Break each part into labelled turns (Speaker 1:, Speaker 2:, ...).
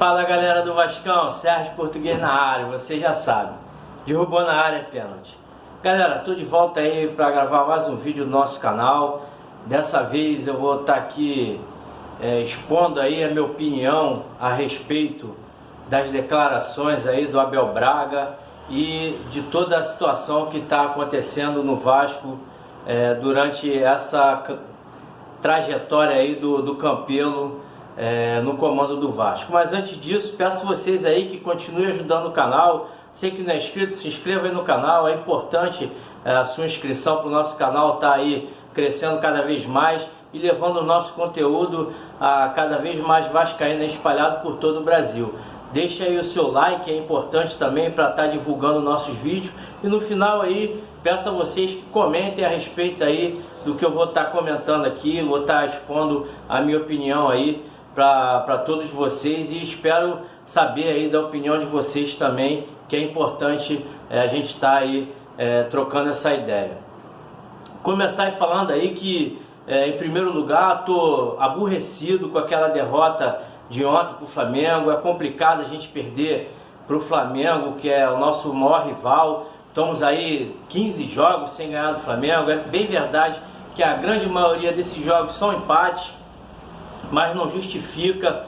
Speaker 1: Fala galera do Vascão, Sérgio Português na área, você já sabe, derrubou na área, é pênalti. Galera, tô de volta aí para gravar mais um vídeo do nosso canal. Dessa vez eu vou estar aqui expondo aí a minha opinião a respeito das declarações aí do Abel Braga e de toda a situação que está acontecendo no Vasco durante essa trajetória aí do Campelo no comando do Vasco. Mas antes disso, peço vocês aí que continuem ajudando o canal. Você que não é inscrito, se inscreva aí no canal. É importante a sua inscrição para o nosso canal estar aí crescendo cada vez mais e levando o nosso conteúdo a cada vez mais vascaíno espalhado por todo o Brasil. Deixa aí o seu like, é importante também para estar divulgando nossos vídeos. E no final aí, peço a vocês que comentem a respeito aí do que eu vou estar comentando aqui. Vou estar expondo a minha opinião aí para todos vocês e espero saber aí da opinião de vocês também, que é importante a gente estar aí trocando essa ideia. Começar aí falando aí que em primeiro lugar estou aborrecido com aquela derrota de ontem para o Flamengo. É complicado a gente perder para o Flamengo, que é o nosso maior rival. Estamos aí 15 jogos sem ganhar do Flamengo. É bem verdade que a grande maioria desses jogos são empates, mas não justifica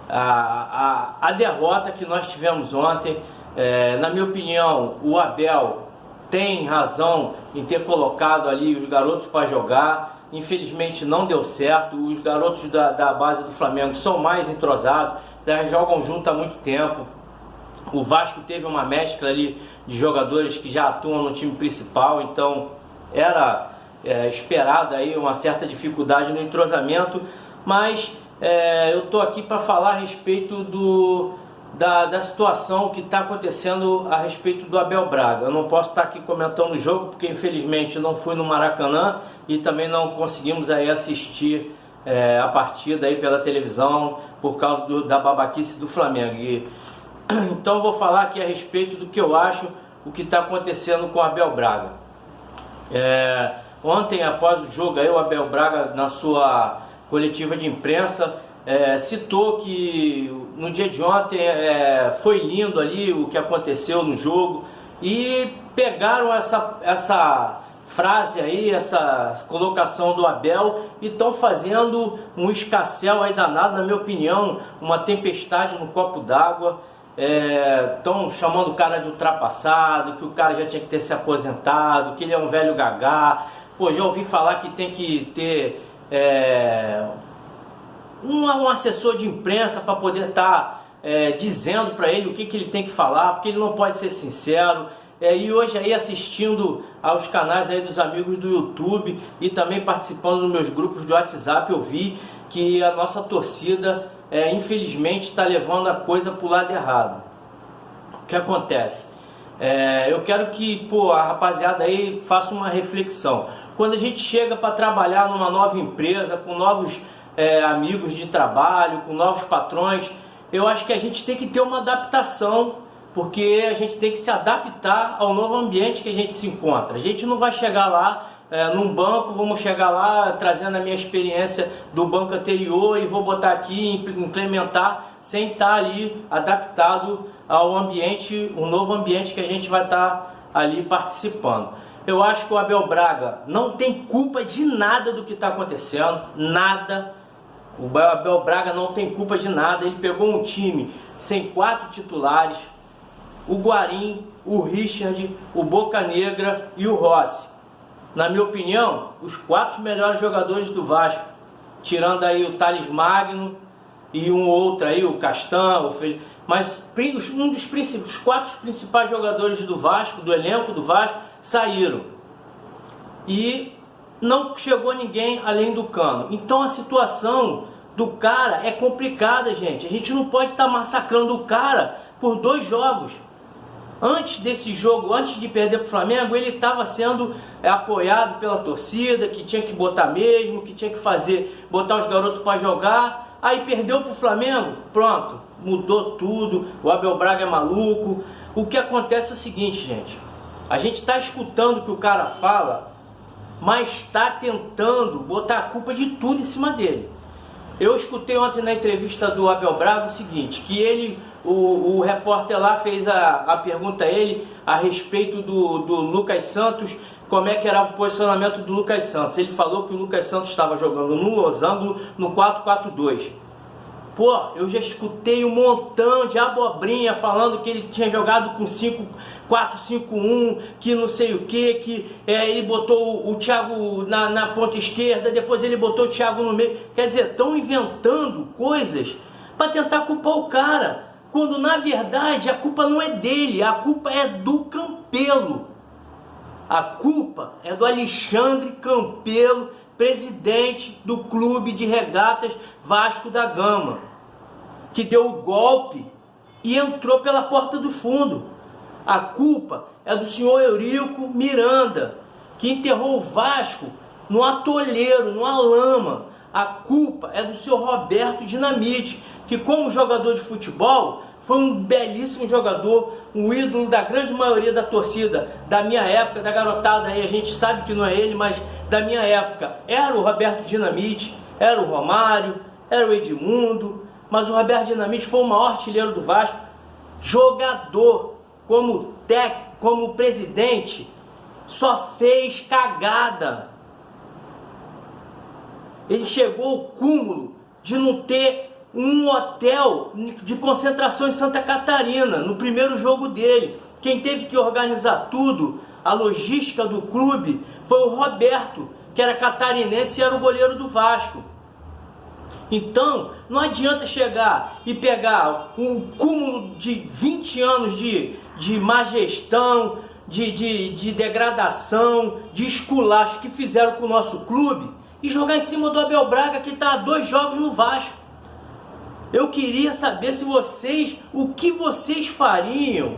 Speaker 1: a derrota que nós tivemos ontem. Na minha opinião, o Abel tem razão em ter colocado ali os garotos para jogar. Infelizmente não deu certo. Os garotos da base do Flamengo são mais entrosados, já jogam junto há muito tempo. O Vasco teve uma mescla ali de jogadores que já atuam no time principal, então era esperada aí uma certa dificuldade no entrosamento. Mas eu estou aqui para falar a respeito da situação que está acontecendo a respeito do Abel Braga. Eu não posso estar aqui comentando o jogo porque infelizmente não fui no Maracanã e também não conseguimos aí assistir a partida aí pela televisão por causa da babaquice do Flamengo. Então vou falar aqui a respeito do que eu acho, o que está acontecendo com o Abel Braga. Ontem, após o jogo, aí, o Abel Braga, na sua coletiva de imprensa, citou que no dia de ontem foi lindo ali o que aconteceu no jogo, e pegaram essa frase aí, essa colocação do Abel, e estão fazendo um escarcéu aí danado, na minha opinião, uma tempestade no copo d'água. Estão chamando o cara de ultrapassado, que o cara já tinha que ter se aposentado, que ele é um velho gagá. Pô, já ouvi falar que tem que ter um assessor de imprensa para poder estar dizendo para ele o que ele tem que falar, porque ele não pode ser sincero. E hoje aí, assistindo aos canais aí dos amigos do YouTube e também participando dos meus grupos de WhatsApp, eu vi que a nossa torcida infelizmente está levando a coisa para o lado errado. O que acontece? Eu quero que a rapaziada aí faça uma reflexão. Quando a gente chega para trabalhar numa nova empresa, com novos amigos de trabalho, com novos patrões, eu acho que a gente tem que ter uma adaptação, porque a gente tem que se adaptar ao novo ambiente que a gente se encontra. A gente não vai chegar lá num banco, vamos chegar lá trazendo a minha experiência do banco anterior e vou botar aqui e implementar sem estar ali adaptado ao ambiente, um novo ambiente que a gente vai estar ali participando. Eu acho que o Abel Braga não tem culpa de nada do que está acontecendo, nada. O Abel Braga não tem culpa de nada. Ele pegou um time sem 4 titulares, o Guarim, o Richard, o Bocanegra e o Rossi. Na minha opinião, os 4 melhores jogadores do Vasco, tirando aí o Thales Magno e um outro aí, o Castan, mas os 4 principais jogadores do Vasco, do elenco do Vasco, saíram. E não chegou ninguém além do Cano. Então a situação do cara é complicada, gente. A gente não pode estar massacrando o cara por 2 jogos. Antes desse jogo, antes de perder para o Flamengo, ele estava sendo apoiado pela torcida, que tinha que botar mesmo, que tinha que botar os garotos para jogar. Aí perdeu para o Flamengo, pronto, mudou tudo, o Abel Braga é maluco. O que acontece é o seguinte, gente, a gente está escutando o que o cara fala, mas está tentando botar a culpa de tudo em cima dele. Eu escutei ontem na entrevista do Abel Braga o seguinte, que ele, o repórter lá fez a pergunta a ele a respeito do Lucas Santos, como é que era o posicionamento do Lucas Santos. Ele falou que o Lucas Santos estava jogando no losango no 4-4-2. Pô, eu já escutei um montão de abobrinha falando que ele tinha jogado com 4-5-1, que não sei o que ele botou o Thiago na ponta esquerda, depois ele botou o Thiago no meio. Quer dizer, estão inventando coisas para tentar culpar o cara, quando na verdade a culpa não é dele, a culpa é do Campelo. A culpa é do Alexandre Campelo, presidente do Clube de Regatas Vasco da Gama, que deu o golpe e entrou pela porta do fundo. A culpa é do senhor Eurico Miranda, que enterrou o Vasco no atoleiro, numa lama. A culpa é do senhor Roberto Dinamite, que como jogador de futebol foi um belíssimo jogador, um ídolo da grande maioria da torcida, da minha época, da garotada aí, a gente sabe que não é ele, mas da minha época era o Roberto Dinamite, era o Romário, era o Edmundo, mas o Roberto Dinamite foi o maior artilheiro do Vasco. Jogador, como técnico, como presidente, só fez cagada. Ele chegou ao cúmulo de não ter um hotel de concentração em Santa Catarina, no primeiro jogo dele. Quem teve que organizar tudo, a logística do clube, foi o Roberto, que era catarinense e era o goleiro do Vasco. Então, não adianta chegar e pegar um cúmulo de 20 anos de má gestão, de degradação, de esculacho que fizeram com o nosso clube e jogar em cima do Abel Braga, que está há 2 jogos no Vasco. Eu queria saber se vocês, o que vocês fariam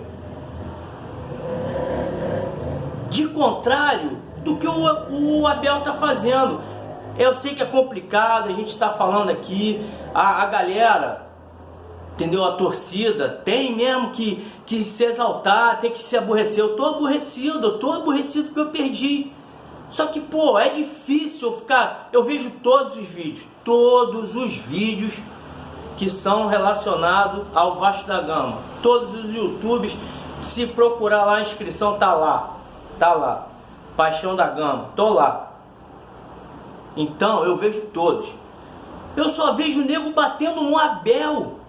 Speaker 1: de contrário do que o Abel está fazendo. Eu sei que é complicado, a gente está falando aqui, a galera, entendeu? A torcida tem mesmo que se exaltar, tem que se aborrecer. Eu tô aborrecido porque eu perdi. Só que, pô, é difícil eu ficar... Eu vejo todos os vídeos que são relacionados ao Vasco da Gama. Todos os YouTubes, se procurar lá a inscrição, tá lá. Paixão da Gama, tô lá. Então, eu vejo todos. Eu só vejo o nego batendo no Abel.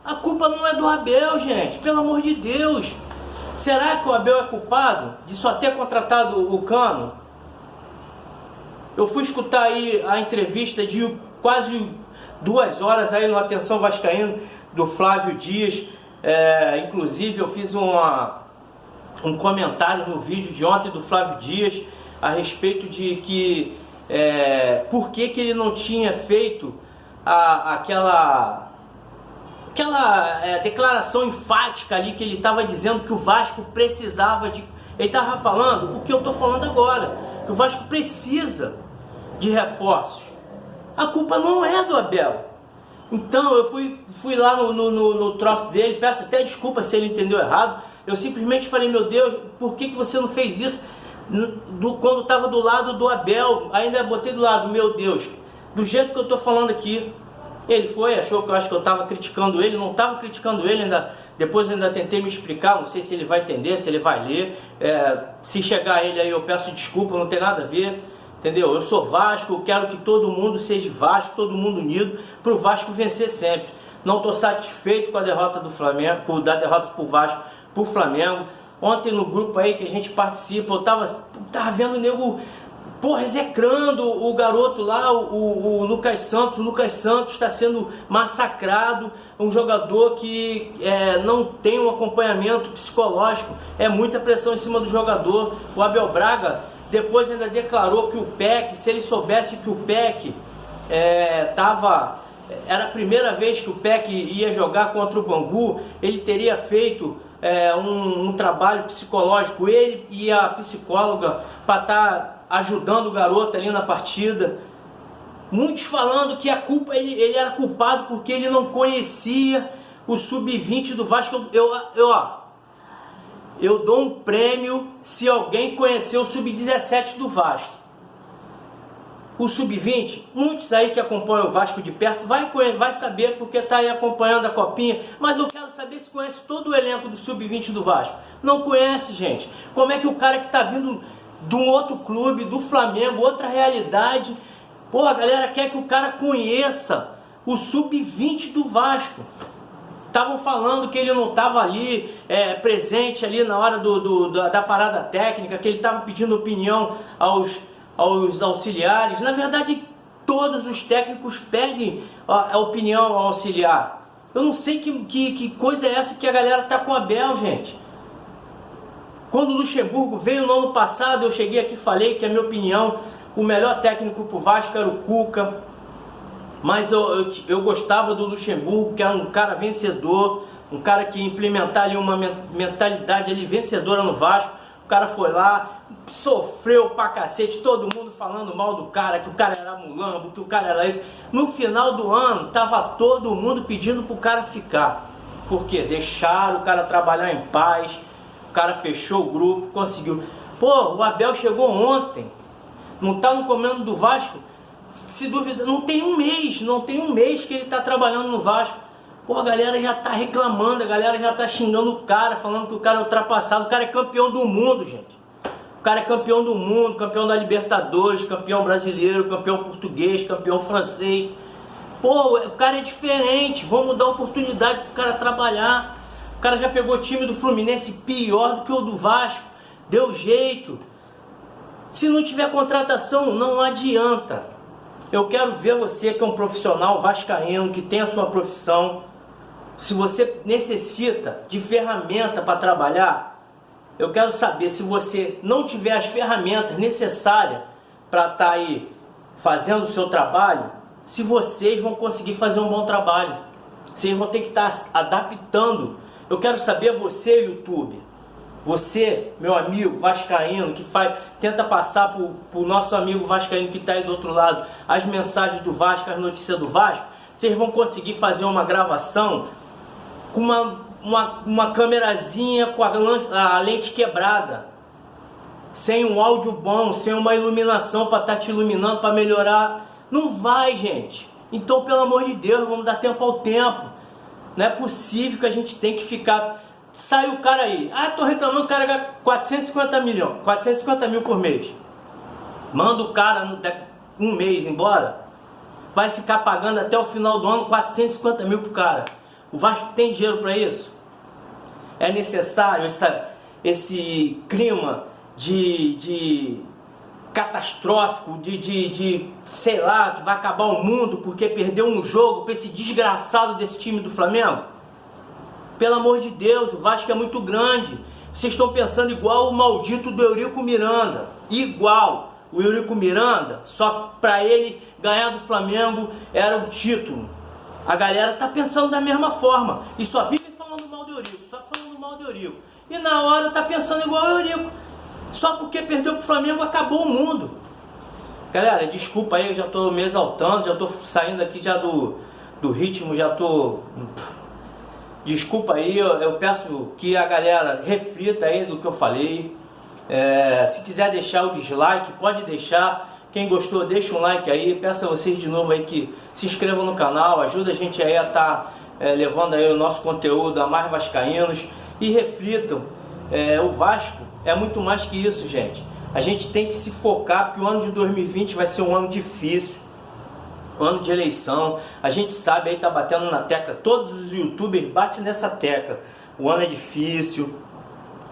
Speaker 1: A culpa não é do Abel, gente. Pelo amor de Deus. Será que o Abel é culpado de só ter contratado o Cano? Eu fui escutar aí a entrevista de quase 2 horas aí no Atenção Vascaíno do Flávio Dias. Inclusive eu fiz um comentário no vídeo de ontem do Flávio Dias a respeito de que por que ele não tinha feito aquela declaração enfática ali, que ele estava dizendo que o Vasco precisava de... Ele estava falando o que eu estou falando agora, que o Vasco precisa de reforços. A culpa não é do Abel. Então eu fui lá no troço dele, peço até desculpa se ele entendeu errado. Eu simplesmente falei, meu Deus, por que você não fez isso quando estava do lado do Abel? Ainda botei do lado, meu Deus, do jeito que eu estou falando aqui. Ele achou que eu acho que eu estava criticando ele. Não estava criticando ele, depois eu ainda tentei me explicar, não sei se ele vai entender, se ele vai ler. Se chegar ele aí eu peço desculpa, não tem nada a ver, entendeu? Eu sou Vasco, eu quero que todo mundo seja Vasco, todo mundo unido, para o Vasco vencer sempre. Não estou satisfeito com a derrota do Flamengo, da derrota para o Vasco, para o Flamengo. Ontem no grupo aí que a gente participa, eu tava vendo o nego... Porra, execrando o garoto lá, o Lucas Santos. O Lucas Santos está sendo massacrado. Um jogador que não tem um acompanhamento psicológico. É muita pressão em cima do jogador. O Abel Braga depois ainda declarou que o PEC, se ele soubesse que o PEC era a primeira vez que o PEC ia jogar contra o Bangu, ele teria feito um trabalho psicológico, ele e a psicóloga, para estar ajudando o garoto ali na partida. Muitos falando que a culpa, ele era culpado porque ele não conhecia o sub-20 do Vasco. Eu dou um prêmio se alguém conhecer o sub-17 do Vasco. o Sub-20, muitos aí que acompanham o Vasco de perto vai saber porque está aí acompanhando a Copinha, mas eu quero saber se conhece todo o elenco do Sub-20 do Vasco. Não conhece, gente. Como é que o cara que está vindo de um outro clube, do Flamengo, outra realidade, pô, a galera quer que o cara conheça o Sub-20 do Vasco. Estavam falando que ele não estava ali presente ali na hora da parada técnica, que ele estava pedindo opinião aos auxiliares. Na verdade, todos os técnicos pedem a opinião ao auxiliar. Eu não sei que coisa é essa que a galera tá com o Abel, gente. Quando o Luxemburgo veio no ano passado, eu cheguei aqui e falei que, a minha opinião, o melhor técnico pro Vasco era o Cuca. Mas eu gostava do Luxemburgo, que era um cara vencedor, um cara que ia implementar ali uma mentalidade ali vencedora no Vasco. O cara foi lá, sofreu pra cacete, todo mundo falando mal do cara, que o cara era mulambo, que o cara era isso. No final do ano, tava todo mundo pedindo pro cara ficar. Por quê? Deixaram o cara trabalhar em paz, o cara fechou o grupo, conseguiu. Pô, o Abel chegou ontem, não tá no comando do Vasco, se duvida, não tem um mês que ele tá trabalhando no Vasco. Pô, a galera já tá reclamando, a galera já tá xingando o cara, falando que o cara é ultrapassado. O cara é campeão do mundo, gente. O cara é campeão do mundo, campeão da Libertadores, campeão brasileiro, campeão português, campeão francês. Pô, o cara é diferente, vamos dar oportunidade pro cara trabalhar. O cara já pegou o time do Fluminense pior do que o do Vasco, deu jeito. Se não tiver contratação, não adianta. Eu quero ver você que é um profissional vascaíno, que tem a sua profissão. Se você necessita de ferramenta para trabalhar, eu quero saber, se você não tiver as ferramentas necessárias para estar aí fazendo o seu trabalho, se vocês vão conseguir fazer um bom trabalho. Vocês vão ter que estar adaptando. Eu quero saber, você, YouTube, você, meu amigo vascaíno, que tenta passar para o nosso amigo vascaíno que está aí do outro lado as mensagens do Vasco, as notícias do Vasco, vocês vão conseguir fazer uma gravação com uma câmerazinha com a lente quebrada, sem um áudio bom, sem uma iluminação para estar te iluminando, para melhorar. Não vai, gente. Então, pelo amor de Deus, vamos dar tempo ao tempo. Não é possível que a gente tem que ficar... Sai o cara aí, tô reclamando, o cara ganha 450 mil por mês. Manda o cara um mês embora, vai ficar pagando até o final do ano 450 mil pro cara. O Vasco tem dinheiro para isso? É necessário esse clima de catastrófico, sei lá, que vai acabar o mundo porque perdeu um jogo para esse desgraçado desse time do Flamengo? Pelo amor de Deus, o Vasco é muito grande. Vocês estão pensando igual o maldito do Eurico Miranda. Igual. O Eurico Miranda, só para ele ganhar do Flamengo era um título. A galera tá pensando da mesma forma. E só vive falando mal do Eurico. Só falando mal do Eurico. E na hora tá pensando igual o Eurico. Só porque perdeu pro Flamengo acabou o mundo. Galera, desculpa aí, eu já tô me exaltando. Já tô saindo aqui já do ritmo. Já tô... Desculpa aí, eu peço que a galera reflita aí do que eu falei. Se quiser deixar o dislike, pode deixar. Quem gostou, deixa um like aí. Peço a vocês de novo aí que se inscrevam no canal. Ajuda a gente aí a estar levando aí o nosso conteúdo a mais vascaínos. E reflitam. O Vasco é muito mais que isso, gente. A gente tem que se focar, porque o ano de 2020 vai ser um ano difícil. Ano de eleição, a gente sabe aí, tá batendo na tecla, todos os youtubers batem nessa tecla. O ano é difícil,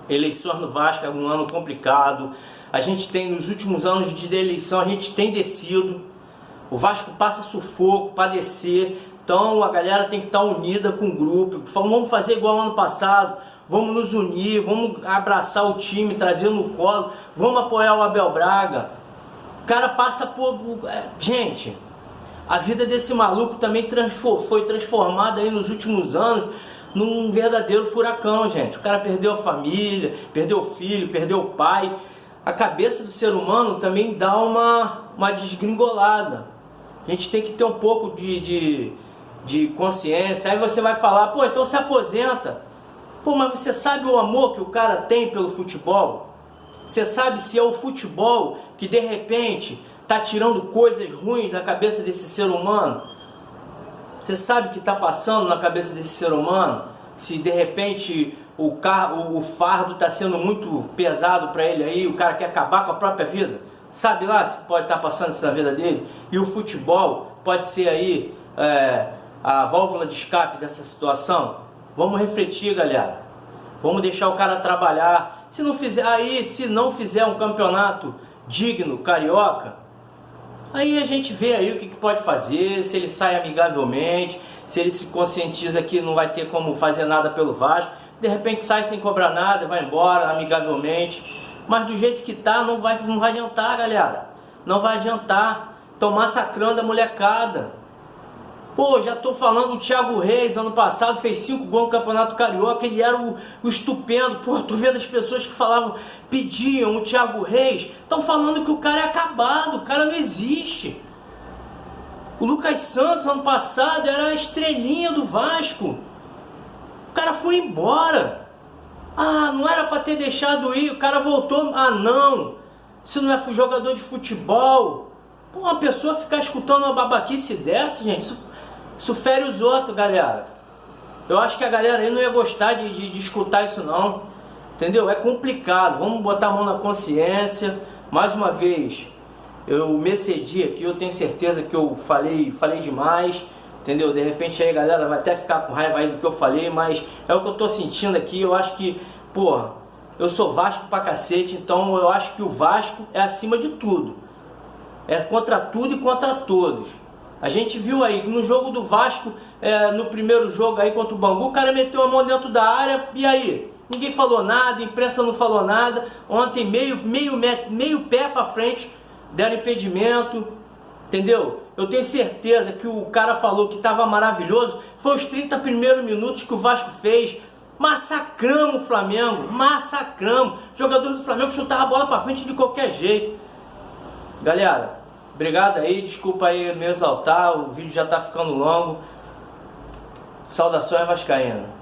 Speaker 1: eleições no Vasco é um ano complicado. A gente tem, nos últimos anos de eleição, a gente tem descido. O Vasco passa sufoco para descer. Então a galera tem que estar unida com o grupo. Vamos fazer igual ao ano passado. Vamos nos unir, vamos abraçar o time, trazer no colo. Vamos apoiar o Abel Braga. O cara passa por... Gente... A vida desse maluco também foi transformada aí nos últimos anos num verdadeiro furacão, gente. O cara perdeu a família, perdeu o filho, perdeu o pai. A cabeça do ser humano também dá uma desgringolada. A gente tem que ter um pouco de consciência. Aí você vai falar, pô, então se aposenta. Pô, mas você sabe o amor que o cara tem pelo futebol? Você sabe se é o futebol que de repente tá tirando coisas ruins da cabeça desse ser humano? Você sabe o que está passando na cabeça desse ser humano? Se de repente o fardo está sendo muito pesado para ele aí, o cara quer acabar com a própria vida. Sabe lá se pode estar passando isso na vida dele? E o futebol pode ser aí a válvula de escape dessa situação? Vamos refletir, galera. Vamos deixar o cara trabalhar. Se não fizer um campeonato digno, carioca, aí a gente vê aí o que pode fazer, se ele sai amigavelmente, se ele se conscientiza que não vai ter como fazer nada pelo Vasco, de repente sai sem cobrar nada, vai embora amigavelmente, mas do jeito que tá não vai adiantar, galera, não vai adiantar, estão massacrando a molecada. Pô, já tô falando, o Thiago Reis ano passado fez 5 gols no Campeonato Carioca, ele era o estupendo. Pô, tô vendo as pessoas que pediam o Thiago Reis, estão falando que o cara é acabado, o cara não existe. O Lucas Santos ano passado era a estrelinha do Vasco, o cara foi embora. Ah, não era para ter deixado ir, o cara voltou. Ah não, isso não é jogador de futebol. Pô, uma pessoa ficar escutando uma babaquice dessa, gente, isso fere os outros, galera. Eu acho que a galera aí não ia gostar de escutar isso não, entendeu? É complicado, vamos botar a mão na consciência. Mais uma vez, eu me excedi aqui, eu tenho certeza que eu falei demais, entendeu? De repente aí a galera vai até ficar com raiva aí do que eu falei, mas é o que eu tô sentindo aqui. Eu acho que, porra, eu sou Vasco pra cacete, então eu acho que o Vasco é acima de tudo. É contra tudo e contra todos. A gente viu aí no jogo do Vasco, no primeiro jogo aí contra o Bangu, o cara meteu a mão dentro da área, e aí? Ninguém falou nada, a imprensa não falou nada. Ontem meio pé para frente, deram impedimento, entendeu? Eu tenho certeza que o cara falou que estava maravilhoso, foi os 30 primeiros minutos que o Vasco fez. Massacramos o Flamengo, massacramos. Jogadores do Flamengo chutavam a bola para frente de qualquer jeito. Galera, obrigado aí, desculpa aí me exaltar, o vídeo já tá ficando longo. Saudações vascaínas.